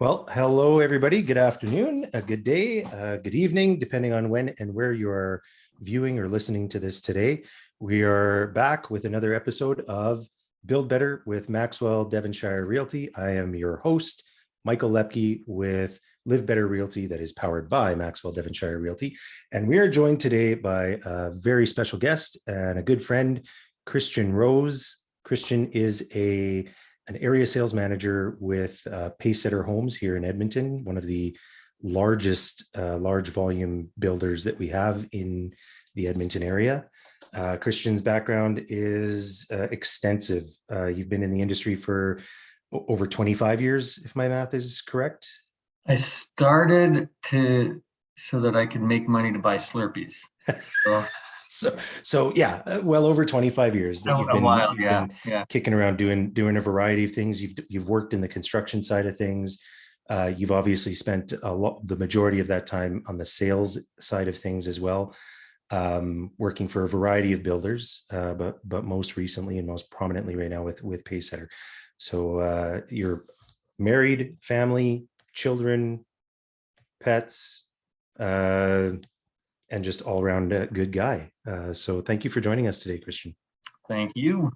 Well, hello, everybody. Good afternoon, a good day, good evening, depending on when and where you are viewing or listening to this today. We are back with another episode of Build Better with MaxWell Devonshire Realty. I am your host, Michael Leoppky, with Live Better Realty, that is powered by MaxWell Devonshire Realty. And we are joined today by a very special guest and a good friend, Christian Rose. Christian is an area sales manager with Pacesetter Homes here in Edmonton, one of the largest large volume builders that we have in the Edmonton area. Christian's background is extensive. You've been in the industry for over 25 years, if my math is correct. I started so that I could make money to buy Slurpees. So yeah, well over 25 years that you've been kicking around doing a variety of things. You've worked in the construction side of things. You've obviously spent the majority of that time on the sales side of things as well, working for a variety of builders, but most recently and most prominently right now with Pacesetter. So you're married, family, children, pets, and just all around a good guy. So thank you for joining us today, Christian. Thank you.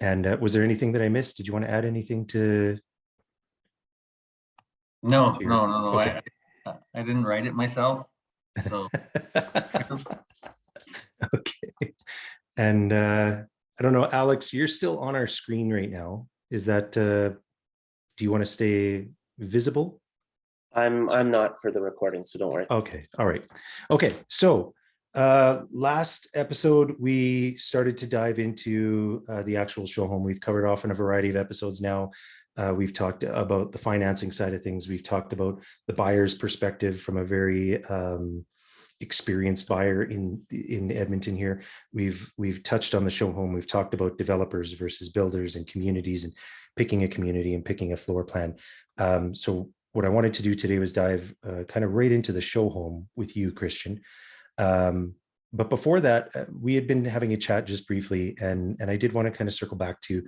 And was there anything that I missed? Did you want to add anything to? No. Okay. I didn't write it myself. So. Okay. And I don't know, Alex, you're still on our screen right now. Is that, do you want to stay visible? I'm not for the recording, so don't worry. Okay. All right. Okay. So last episode, we started to dive into the actual show home. We've covered off in a variety of episodes now. We've talked about the financing side of things. We've talked about the buyer's perspective from a very experienced buyer in Edmonton here. We've touched on the show home. We've talked about developers versus builders and communities, and picking a community and picking a floor plan. So what I wanted to do today was dive kind of right into the show home with you, Christian. But before that, we had been having a chat just briefly, and I did want to kind of circle back to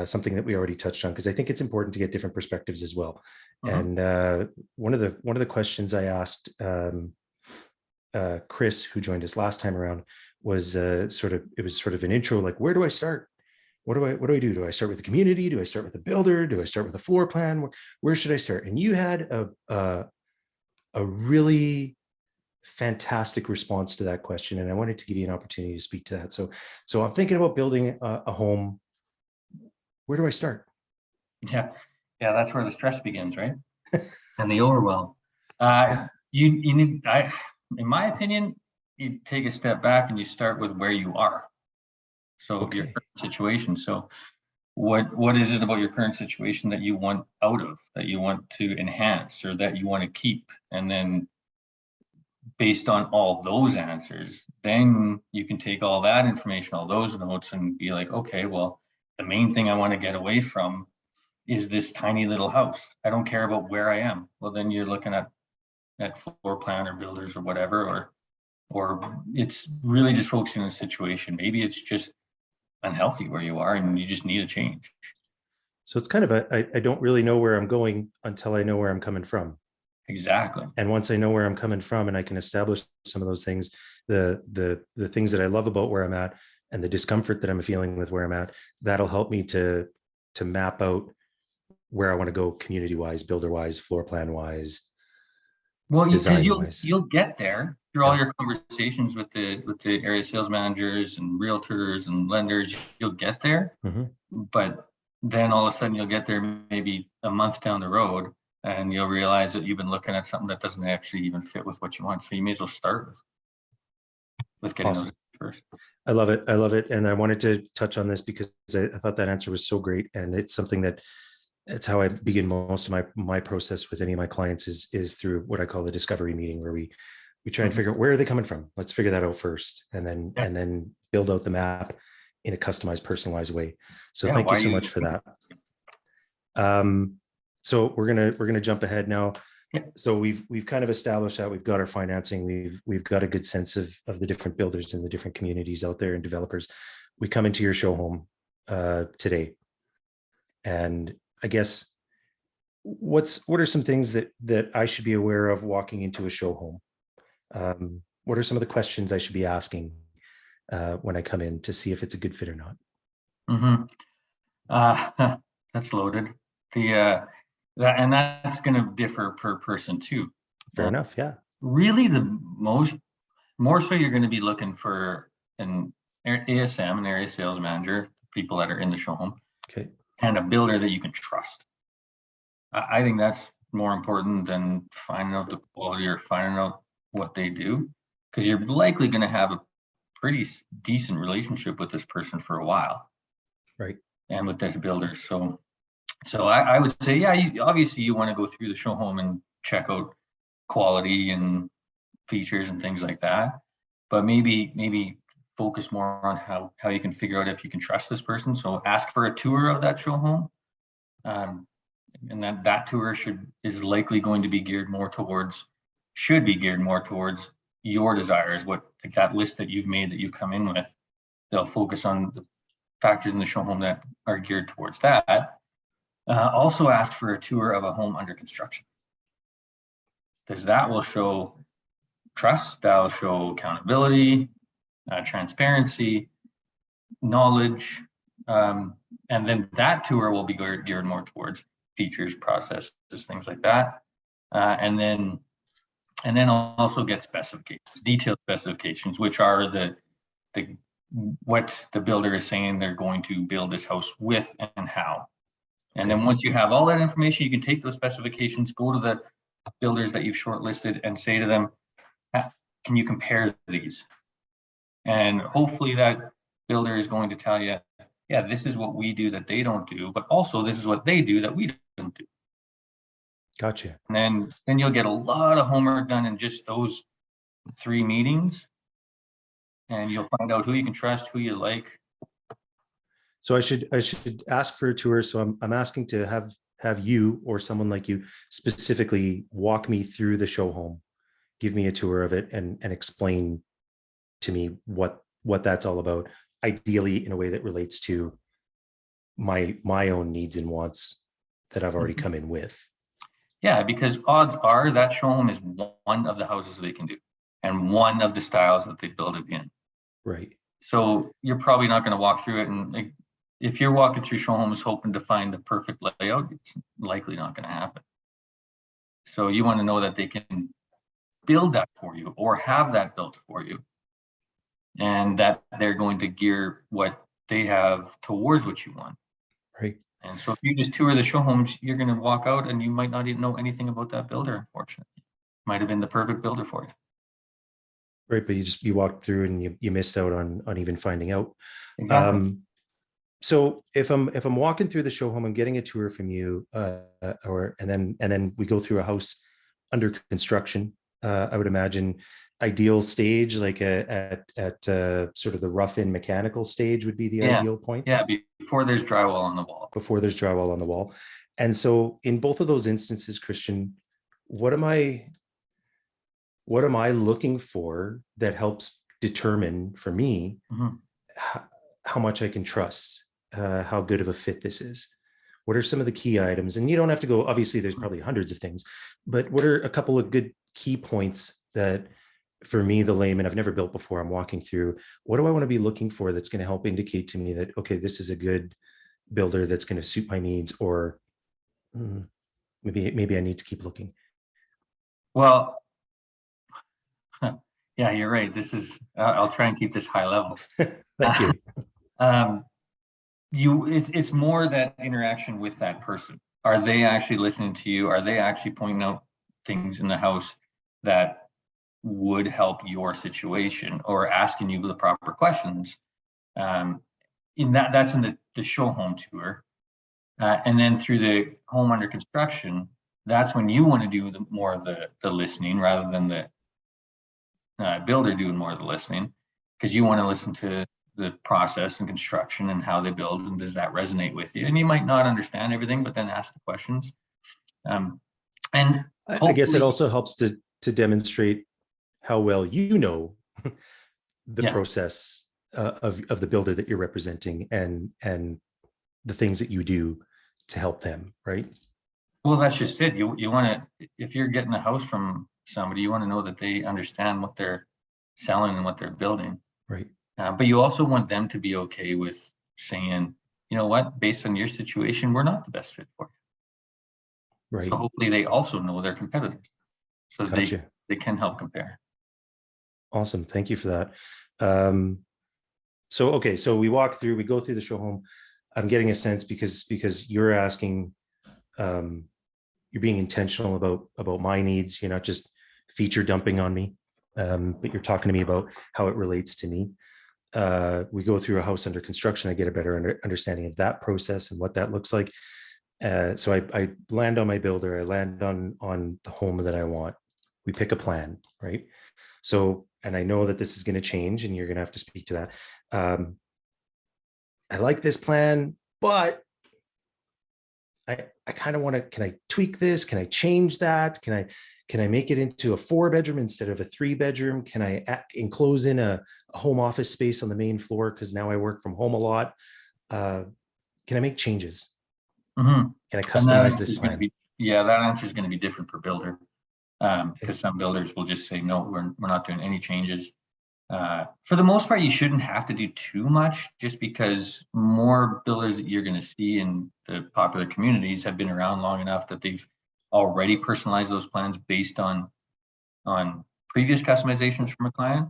something that we already touched on, because I think it's important to get different perspectives as well. And one of the questions I asked Chris, who joined us last time around, was sort of an intro, like, where do I start? What do I do? Do I start with the community? Do I start with the builder? Do I start with a floor plan? Where should I start? And you had a really fantastic response to that question, and I wanted to give you an opportunity to speak to that. So I'm thinking about building a home. Where do I start? Yeah, that's where the stress begins, right? And the overwhelm. You need, in my opinion, you take a step back and you start with where you are. So your current situation. So what is it about your current situation that you want out of, that you want to enhance, or that you want to keep? And then based on all those answers, then you can take all that information, all those notes, and be like, okay, well, the main thing I want to get away from is this tiny little house. I don't care about where I am. Well, then you're looking at floor plan or builders or whatever, or it's really just focusing on the situation. Maybe it's just unhealthy where you are and you just need a change. So it's kind of I don't really know where I'm going until I know where I'm coming from. Exactly. And once I know where I'm coming from and I can establish some of those things, the things that I love about where I'm at and the discomfort that I'm feeling with where I'm at, that'll help me to map out where I want to go community wise, builder wise, floor plan wise. Well, because you'll get there through all your conversations with the area sales managers and realtors and lenders. You'll get there, but then all of a sudden you'll get there maybe a month down the road, and you'll realize that you've been looking at something that doesn't actually even fit with what you want. So you may as well start with getting those first. I love it. And I wanted to touch on this because I thought that answer was so great, and it's something it's how I begin most of my process with any of my clients is through what I call the discovery meeting, where we try and figure out where are they coming from. Let's figure that out first, and then build out the map in a customized, personalized way. So thank you so much for that. So we're gonna jump ahead now. So we've kind of established that we've got our financing. We've got a good sense of the different builders and the different communities out there and developers. We come into your show home today, and I guess what are some things that I should be aware of walking into a show home? What are some of the questions I should be asking when I come in to see if it's a good fit or not? Mhm. That's loaded. That's going to differ per person too. Fair enough. Yeah. Really, more so, you're going to be looking for an ASM, an area sales manager, people that are in the show home, Okay. and a builder that you can trust. I think that's more important than finding out the quality or finding out what they do, because you're likely going to have a pretty decent relationship with this person for a while. Right. And with this builder. So I would say, yeah, obviously you want to go through the show home and check out quality and features and things like that. But maybe focus more on how you can figure out if you can trust this person. So ask for a tour of that show home. And that tour is likely going to be geared more towards your desires, what like that list that you've made that you've come in with. They'll focus on the factors in the show home that are geared towards that. Also ask for a tour of a home under construction, because that will show trust, that will show accountability, transparency, knowledge, and then that tour will be geared more towards features, processes, things like that. And then also get specifications, detailed specifications, which are what the builder is saying they're going to build this house with and how. And then once you have all that information, you can take those specifications, go to the builders that you've shortlisted and say to them, can you compare these? And hopefully that builder is going to tell you, yeah, this is what we do that they don't do, but also this is what they do that we don't do. Gotcha. And then you'll get a lot of homework done in just those 3 meetings. And you'll find out who you can trust, who you like. So I should ask for a tour. So I'm asking to have you or someone like you specifically walk me through the show home, give me a tour of it, and explain to me what that's all about, ideally in a way that relates to my own needs and wants that I've already come in with. Yeah, because odds are that show home is one of the houses they can do and one of the styles that they build it in. Right. So you're probably not going to walk through it, and if you're walking through show homes hoping to find the perfect layout, it's likely not going to happen. So you want to know that they can build that for you or have that built for you, and that they're going to gear what they have towards what you want. Right. And so if you just tour the show homes, you're going to walk out and you might not even know anything about that builder, unfortunately. Might have been the perfect builder for you. Right, but you walked through and you missed out on even finding out. Exactly. So if I'm walking through the show home, I'm getting a tour from you, and then we go through a house under construction. I would imagine ideal stage, like at sort of the rough-in mechanical stage would be the ideal point. Yeah, before there's drywall on the wall. Before there's drywall on the wall. And so in both of those instances, Christian, what am I looking for that helps determine for me how much I can trust, how good of a fit this is? What are some of the key items? And you don't have to go, obviously there's probably hundreds of things, but what are a couple of good key points that for me, the layman, I've never built before, I'm walking through, what do I want to be looking for that's going to help indicate to me that, okay, this is a good builder that's going to suit my needs, or maybe I need to keep looking? Well, yeah, you're right. This is, I'll try and keep this high level. Thank you. It's more that interaction with that person. Are they actually listening to you? Are they actually pointing out things in the house that would help your situation, or asking you the proper questions? That's in the show home tour. And then through the home under construction, that's when you want to do more of the listening rather than the builder doing more of the listening, because you want to listen to the process and construction and how they build, and does that resonate with you? And you might not understand everything, but then ask the questions. And I guess it also helps to demonstrate how well you know the process of the builder that you're representing, and the things that you do to help them, right? Well, that's just it. You want to, if you're getting a house from somebody, you want to know that they understand what they're selling and what they're building. Right. But you also want them to be okay with saying, you know what, based on your situation, we're not the best fit for you. Right. So hopefully they also know their competitors, so Gotcha. they can help compare. Awesome. Thank you for that. Okay, so we go through the show home. I'm getting a sense because you're asking, you're being intentional about my needs. You're not just feature dumping on me, but you're talking to me about how it relates to me. We go through a house under construction. I get a better understanding of that process and what that looks like. So I land on my builder. I land on the home that I want. We pick a plan, right? So, and I know that this is going to change, and you're going to have to speak to that. I like this plan, but I kind of want to, can I tweak this? Can I change that? Can I make it into a 4-bedroom instead of a 3-bedroom? Can I enclose in a home office space on the main floor? Because now I work from home a lot. Can I make changes? Mm-hmm. Can I customize this plan? That answer is going to be different per builder. Because some builders will just say, no, we're not doing any changes. For the most part, you shouldn't have to do too much, just because more builders that you're going to see in the popular communities have been around long enough that they've already personalized those plans based on previous customizations from a client.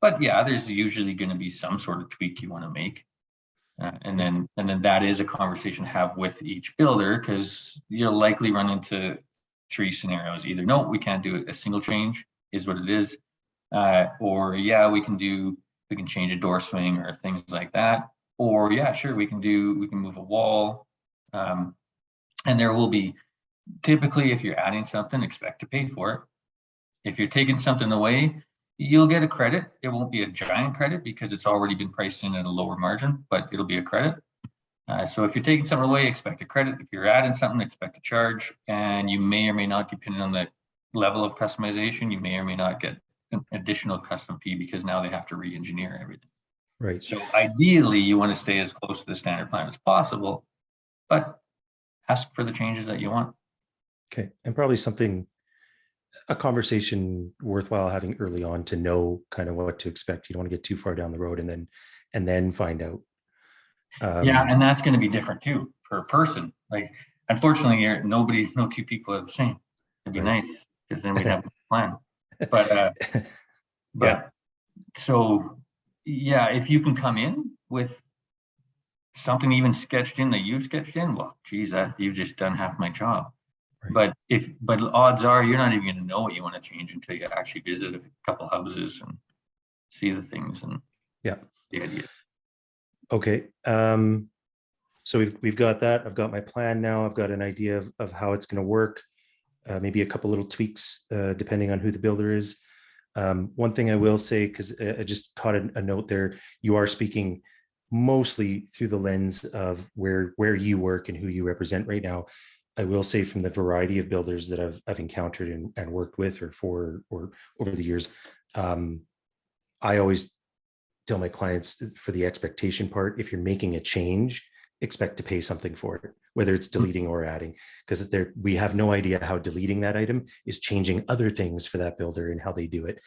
But yeah, there's usually going to be some sort of tweak you want to make. And then that is a conversation to have with each builder, because you'll likely run into 3 scenarios. Either no, we can't do a single change, is what it is, or yeah, we can change a door swing or things like that, or yeah, sure, we can move a wall. And there will be, typically, if you're adding something, expect to pay for it. If you're taking something away, you'll get a credit. It won't be a giant credit because it's already been priced in at a lower margin, but it'll be a credit. So if you're taking something away, expect a credit. If you're adding something, expect a charge. And you may or may not, depending on the level of customization, you may or may not get an additional custom fee, because now they have to re-engineer everything. Right. So ideally, you want to stay as close to the standard plan as possible, but ask for the changes that you want. Okay. And probably a conversation worthwhile having early on to know kind of what to expect. You don't want to get too far down the road and then find out. Yeah, and that's going to be different too per person. Like, unfortunately, no 2 people are the same. It'd be Right. nice, because then we'd have a plan. But Yeah. So yeah, if you can come in with something even sketched in that you've sketched in, well, geez, you've just done half my job. Right. But odds are you're not even going to know what you want to change until you actually visit a couple houses and see the things and yeah, the idea. Okay. So we've got that. I've got my plan now. I've got an idea of how it's going to work. Maybe a couple little tweaks depending on who the builder is. One thing I will say, because I just caught a note there, you are speaking mostly through the lens of where you work and who you represent right now. I will say, from the variety of builders that I've encountered and worked with or over the years, I always tell my clients, for the expectation part, if you're making a change, expect to pay something for it, whether it's deleting or adding, because we have no idea how deleting that item is changing other things for that builder and how they do it.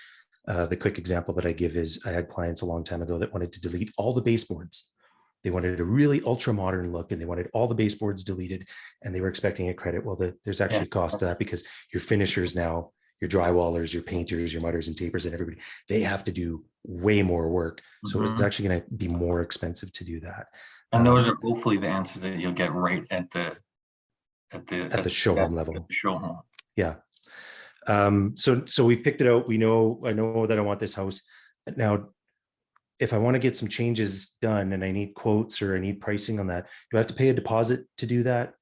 The quick example that I give is, I had clients a long time ago that wanted to delete all the baseboards. They wanted a really ultra modern look, and they wanted all the baseboards deleted, and they were expecting a credit. Well, there's actually a cost to that, because your finishers now, your drywallers, your painters, your mudders and tapers, and everybody, they have to do way more work. So it's actually going to be more expensive to do that. And those are hopefully the answers that you'll get right at the show home level. At the show home. Yeah. So we picked it out. I know that I want this house. Now, if I want to get some changes done and I need quotes or I need pricing on that, do I have to pay a deposit to do that?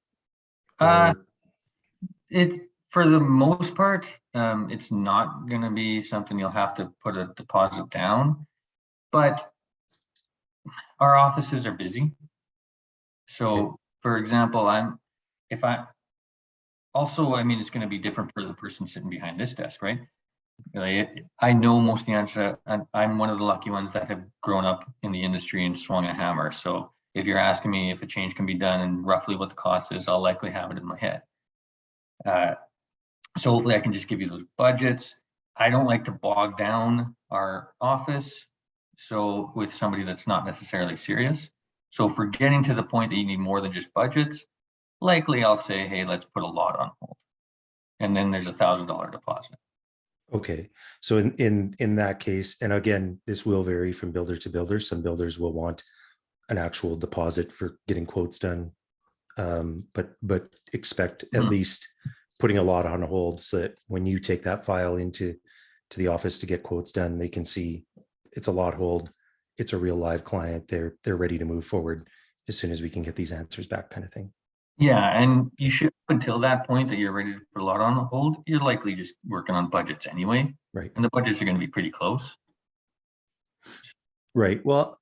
It's, for the most part, it's not going to be something you'll have to put a deposit down, but our offices are busy. So for example, it's going to be different for the person sitting behind this desk, right? I know most of the answer. I'm one of the lucky ones that have grown up in the industry and swung a hammer. So if you're asking me if a change can be done and roughly what the cost is, I'll likely have it in my head. So hopefully I can just give you those budgets. I don't like to bog down our office. So with somebody that's not necessarily serious. So if we're getting to the point that you need more than just budgets, likely I'll say, hey, let's put a lot on hold. And then there's $1,000 deposit. Okay. So in that case, and again, this will vary from builder to builder. Some builders will want an actual deposit for getting quotes done. But expect at least putting a lot on hold so that when you take that file into the office to get quotes done, they can see it's a lot hold. It's a real live client. They're ready to move forward as soon as we can get these answers back, kind of thing. Yeah, and you should, until that point that you're ready to put a lot on hold, you're likely just working on budgets anyway. Right. And the budgets are going to be pretty close. Right. Well,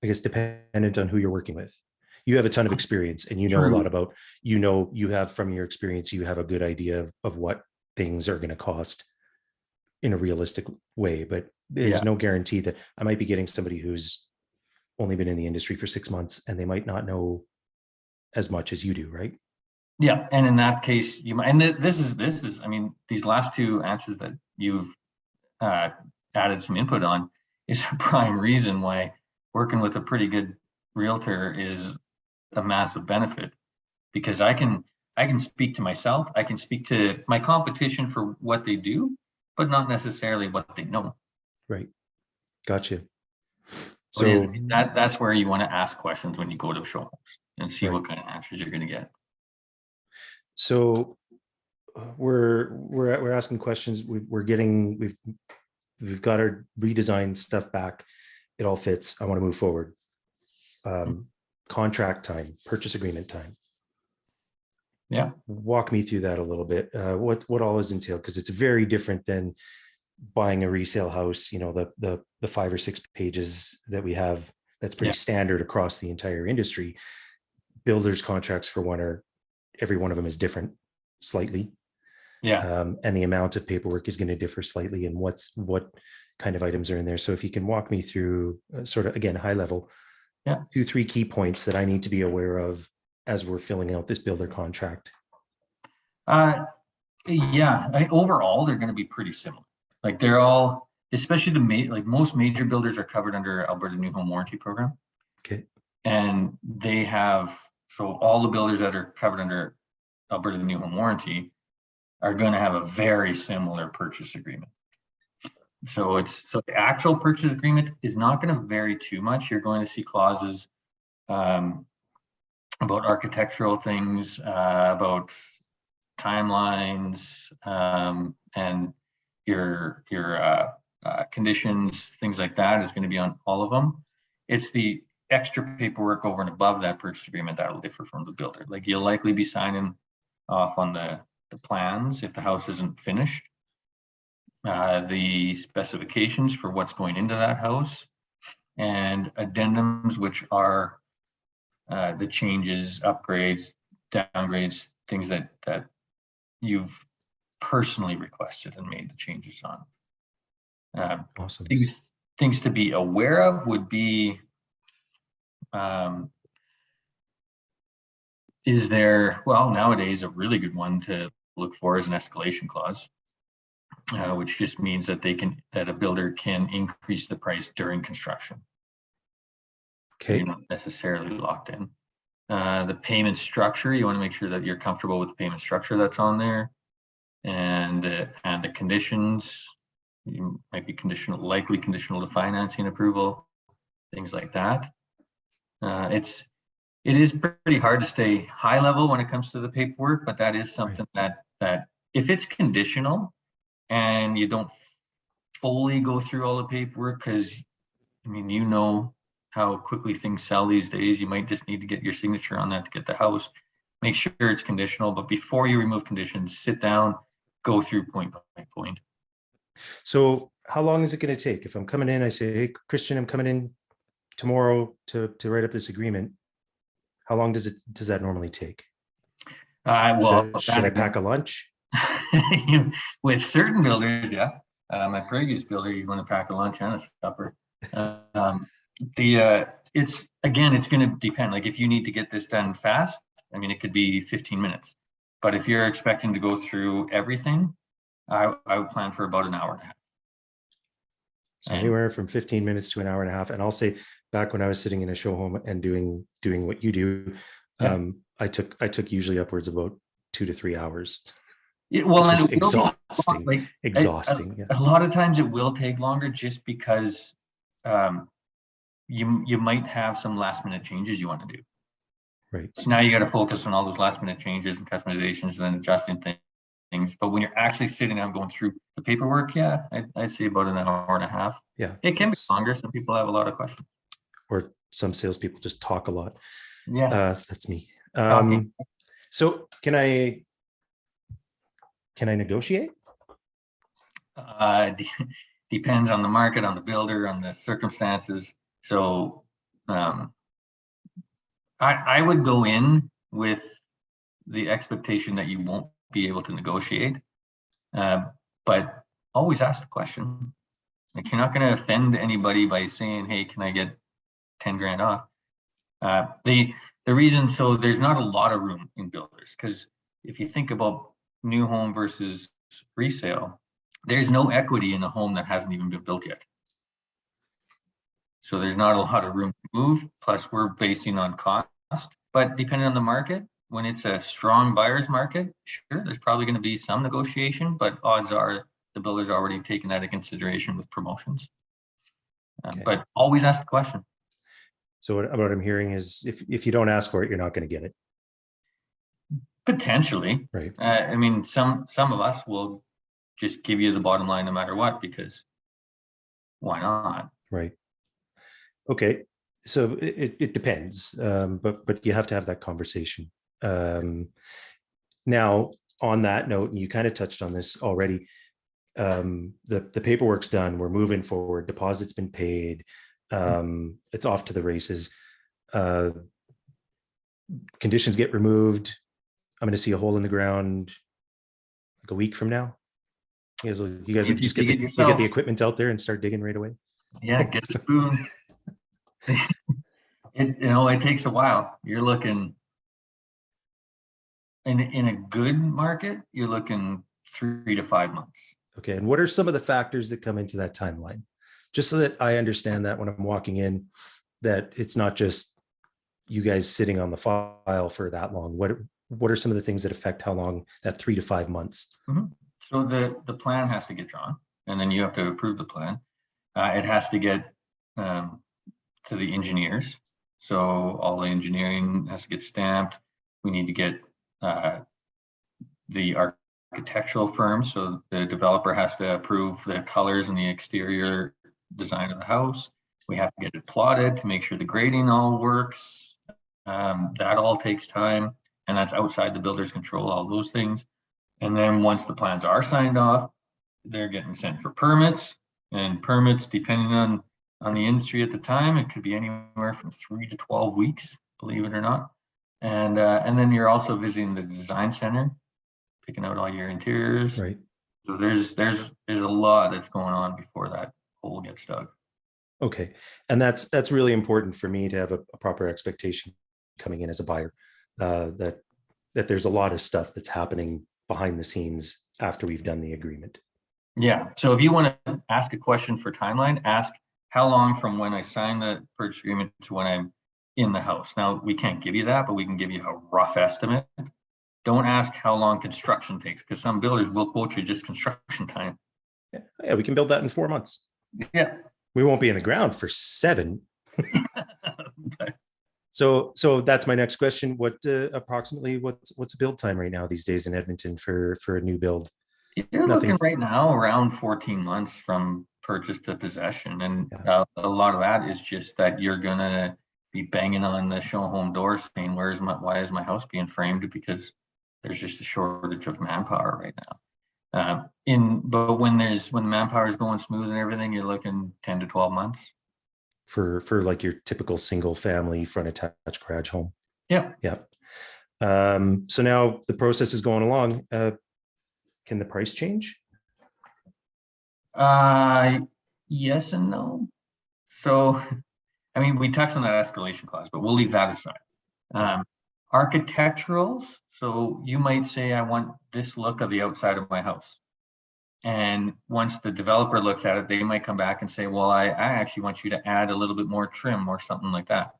I guess dependent on who you're working with. You have a ton of experience and you know a lot about, you have from your experience, you have a good idea of what things are going to cost in a realistic way, but there's no guarantee that I might be getting somebody who's only been in the industry for 6 months and they might not know as much as you do, right? Yeah, and in that case, you might, and this is, I mean, these last two answers that you've added some input on is a prime reason why working with a pretty good realtor is a massive benefit, because I can speak to myself, I can speak to my competition for what they do, but not necessarily what they know. Right. Gotcha. So that's where you want to ask questions when you go to show homes and see right. what kind of answers you're going to get. So we're asking questions. We've got our redesigned stuff back. It all fits. I want to move forward. Contract time, purchase agreement time. Yeah. Walk me through that a little bit. What all is entailed? Because it's very different than buying a resale house. You know, the 5 or 6 pages that we have, that's pretty standard across the entire industry. Builders contracts for one every one of them is different slightly. Yeah. And the amount of paperwork is going to differ slightly, and what kind of items are in there. So if you can walk me through sort of, again, high level, 2-3 key points that I need to be aware of as we're filling out this builder contract. Yeah, I mean, overall, they're going to be pretty similar. Like they're all, especially most major builders are covered under Alberta New Home Warranty Program. Okay. And they have, so all the builders that are covered under Alberta New Home Warranty are going to have a very similar purchase agreement. So the actual purchase agreement is not going to vary too much. You're going to see clauses about architectural things, about timelines, and your conditions, things like that is going to be on all of them. It's the extra paperwork over and above that purchase agreement that will differ from the builder. Like you'll likely be signing off on the plans if the house isn't finished, the specifications for what's going into that house, and addendums, which are the changes, upgrades, downgrades, things that you've personally requested and made the changes on. Awesome. Things to be aware of would be, is there, well, nowadays a really good one to look for is an escalation clause, which just means that a builder can increase the price during construction. Okay. You're not necessarily locked in. The payment structure, you want to make sure that you're comfortable with the payment structure that's on there, and the conditions. You might be likely conditional to financing approval, things like that. It is pretty hard to stay high level when it comes to the paperwork, but that is something that if it's conditional and you don't fully go through all the paperwork, because I mean, you know how quickly things sell these days, you might just need to get your signature on that to get the house. Make sure it's conditional, but before you remove conditions, sit down, go through point by point. So how long is it going to take? If I'm coming in, I say, hey, Christian, I'm coming in tomorrow to write up this agreement. How long does that normally take? Should I pack a lunch? With certain builders, yeah. My previous builder, you want to pack a lunch and a supper. It's going to depend. Like if you need to get this done fast, I mean, it could be 15 minutes. But if you're expecting to go through everything, I would plan for about an hour and a half. So anywhere from 15 minutes to an hour and a half. And I'll say, back when I was sitting in a show home and doing what you do, I took usually upwards of about 2 to 3 hours. Well, and exhausting. Exhausting. A lot of times it will take longer just because you might have some last minute changes you want to do. Right. So now you got to focus on all those last minute changes and customizations and adjusting things. But when you're actually sitting down going through the paperwork, I'd say about an hour and a half. Yeah. It can be longer. Some people have a lot of questions. Or some salespeople just talk a lot. Yeah. That's me. So can I negotiate? Depends on the market, on the builder, on the circumstances. So I would go in with the expectation that you won't be able to negotiate, but always ask the question. Like, you're not going to offend anybody by saying, hey, can I get 10 grand off? The reason, so there's not a lot of room in builders, because if you think about new home versus resale, there's no equity in a home that hasn't even been built yet. So there's not a lot of room to move. Plus, we're basing on cost. But depending on the market, when it's a strong buyer's market, sure, there's probably going to be some negotiation, but odds are the builder's already taken that into consideration with promotions. Okay. But always ask the question. So what I'm hearing is, if you don't ask for it, you're not going to get it. Potentially. Right. I mean, some of us will just give you the bottom line no matter what, because why not? Right. Okay. So it depends, but you have to have that conversation. Now, on that note, and you kind of touched on this already, the paperwork's done. We're moving forward. Deposit's been paid. It's off to the races. Conditions get removed. I'm going to see a hole in the ground like a week from now. You guys just get the equipment out there and start digging right away. Yeah, get the spoon. It takes a while. You're looking in a good market, you're looking 3 to 5 months. Okay. And what are some of the factors that come into that timeline? Just so that I understand that when I'm walking in, that it's not just you guys sitting on the file for that long. What are some of the things that affect how long that 3 to 5 months? Mm-hmm. So the plan has to get drawn, and then you have to approve the plan. It has to get to the engineers. So all the engineering has to get stamped. We need to get the architectural firm. So the developer has to approve the colors and the exterior design of the house. We have to get it plotted to make sure the grading all works. That all takes time, and that's outside the builder's control, all those things. And then once the plans are signed off, they're getting sent for permits, and permits, depending on the industry at the time, it could be anywhere from 3 to 12 weeks, believe it or not. And then you're also visiting the design center, picking out all your interiors. Right. So there's a lot that's going on before that hole gets dug. Okay. And that's really important for me to have a proper expectation coming in as a buyer, that there's a lot of stuff that's happening behind the scenes after we've done the agreement. Yeah. So if you want to ask a question for timeline, ask how long from when I sign the purchase agreement to when I'm in the house. Now, we can't give you that, but we can give you a rough estimate. Don't ask how long construction takes, because some builders will quote you just construction time. Yeah, we can build that in 4 months. Yeah. We won't be in the ground for 7. So that's my next question. What approximately what's a build time right now these days in Edmonton for a new build? You're looking right now around 14 months from purchase to possession. And a lot of that is just that you're going to be banging on the show home door saying, why is my house being framed? Because there's just a shortage of manpower right now. But when the manpower is going smooth and everything, you're looking 10 to 12 months. For like your typical single family front attached garage home. Yeah. Yeah. So now the process is going along. Can the price change? Yes and no. So, I mean, we touched on that escalation clause, but we'll leave that aside. Architecturals, so you might say, I want this look of the outside of my house. And once the developer looks at it, they might come back and say, well, I actually want you to add a little bit more trim or something like that.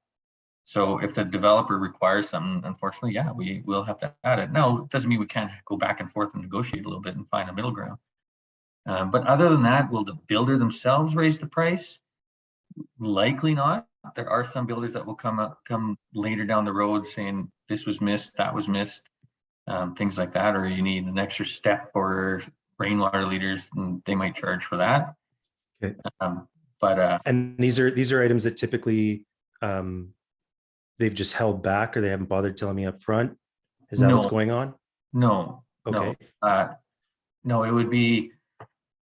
So if the developer requires something, unfortunately, yeah, we will have to add it. No, it doesn't mean we can't go back and forth and negotiate a little bit and find a middle ground. But other than that, will the builder themselves raise the price? Likely not. There are some builders that will come later down the road saying this was missed, that was missed, things like that, or you need an extra step or rainwater leaders, and they might charge for that. Okay. And these are items that typically they've just held back, or they haven't bothered telling me up front. Is that what's going on? No. Okay. No, it would be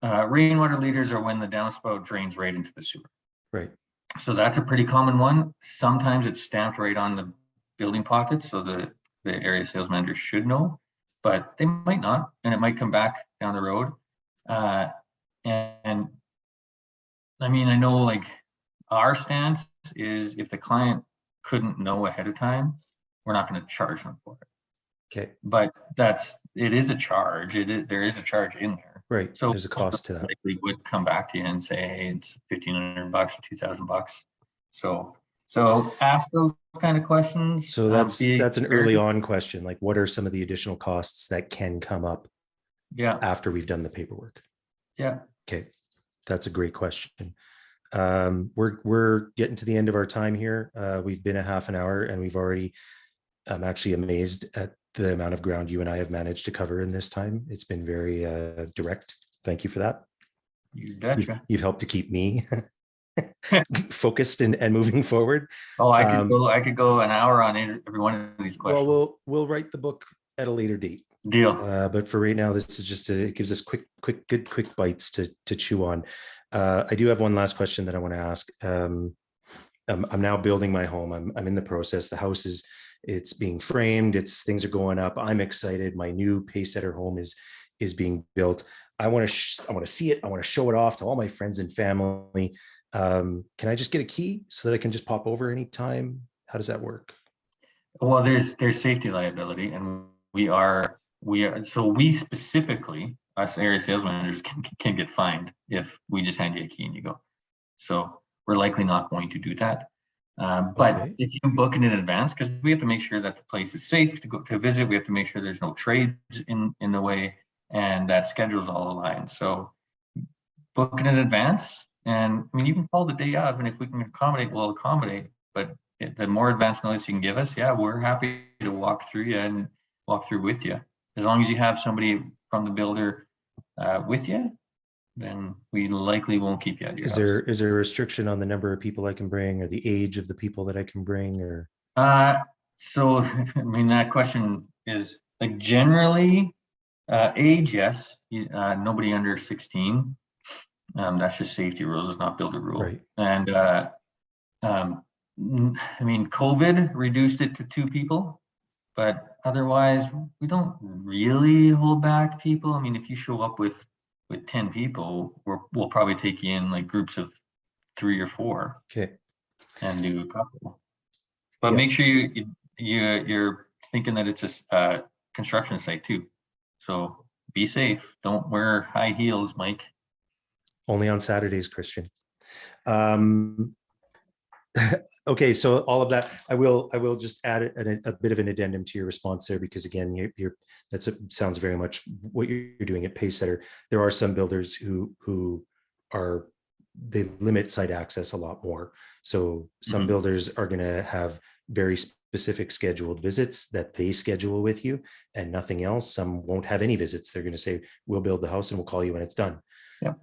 rainwater leaders are when the downspout drains right into the sewer. Right. So that's a pretty common one. Sometimes it's stamped right on the building pocket, so the area sales manager should know, but they might not, and it might come back down the road. And I mean, I know like our stance is if the client couldn't know ahead of time, we're not going to charge them for it. Okay. But it is a charge. There is a charge in there. Right. So there's a cost to that. Likely would come back to you and say, hey, it's $1,500 or $2,000. So ask those kind of questions. So that's an early on question. Like, what are some of the additional costs that can come up? Yeah. After we've done the paperwork. Yeah. Okay. That's a great question. We're getting to the end of our time here. We've been a half an hour, and we've already, I'm actually amazed at the amount of ground you and I have managed to cover in this time. It's been very direct. Thank you for that. You betcha. You've helped to keep me focused and moving forward. Oh, I could go an hour on every one of these questions. Well, we'll write the book at a later date. Deal. But for right now, this is just it gives us quick bites to chew on. I do have one last question that I want to ask. I'm now building my home. I'm in the process. The house it's being framed. Things are going up. I'm excited. My new Pacesetter home is being built. I want to see it. I want to show it off to all my friends and family. Can I just get a key so that I can just pop over anytime? How does that work? Well, there's safety liability, and we specifically, us area sales managers can get fined if we just hand you a key and you go. So we're likely not going to do that. But Okay. if you book it in advance, because we have to make sure that the place is safe to visit, we have to make sure there's no trades in the way, and that schedule's all aligned. So book it in advance, and I mean, you can call the day of, and if we can accommodate, we'll accommodate. But the more advanced notice you can give us, yeah, we're happy to walk through you and walk through with you. As long as you have somebody from the builder with you, then we likely won't keep you at your house. Is there a restriction on the number of people I can bring, or the age of the people that I can bring, or? So, I mean, that question is like generally age, yes. Nobody under 16. That's just safety rules. It's not builder rule. Right. And I mean, COVID reduced it to 2 people, but otherwise we don't really hold back people. I mean, if you show up with 10 people, we'll probably take you in like groups of 3 or 4. Okay. And do a couple. But make sure you're thinking that it's a construction site too. So be safe. Don't wear high heels, Mike. Only on Saturdays, Christian. Okay, so all of that, I will just add a bit of an addendum to your response there, because again, sounds very much what you're doing at Pacesetter. There are some builders who they limit site access a lot more. So some builders are going to have very specific scheduled visits that they schedule with you and nothing else. Some won't have any visits. They're going to say, we'll build the house and we'll call you when it's done. Yeah.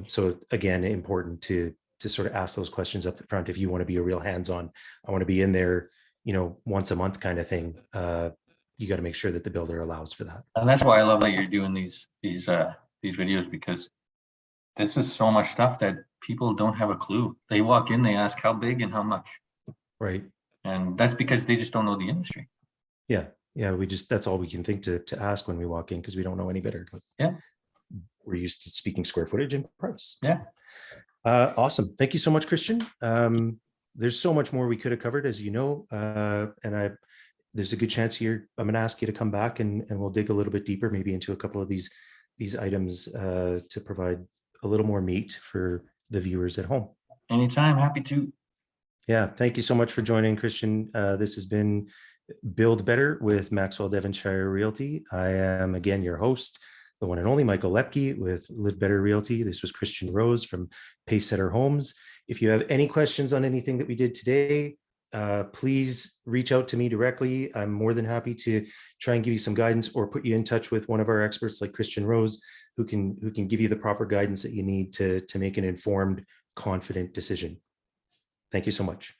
So again, important to sort of ask those questions up front. If you want to be a real hands-on, I want to be in there, once a month kind of thing. You got to make sure that the builder allows for that. And that's why I love that you're doing these videos, because this is so much stuff that people don't have a clue. They walk in, they ask how big and how much. Right. And that's because they just don't know the industry. Yeah. That's all we can think to ask when we walk in, because we don't know any better. Yeah. We're used to speaking square footage and price. Yeah. Awesome. Thank you so much, Christian. There's so much more we could have covered, as you know, and there's a good chance I'm going to ask you to come back and we'll dig a little bit deeper, maybe into a couple of these items to provide a little more meat for the viewers at home. Anytime, happy to. Yeah, thank you so much for joining, Christian. This has been Build Better with MaxWell Devonshire Realty. I am again your host, the one and only Michael Leoppky with Live Better Realty. This was Christian Rose from Pacesetter Homes. If you have any questions on anything that we did today, please reach out to me directly. I'm more than happy to try and give you some guidance or put you in touch with one of our experts like Christian Rose, who can give you the proper guidance that you need to make an informed, confident decision. Thank you so much.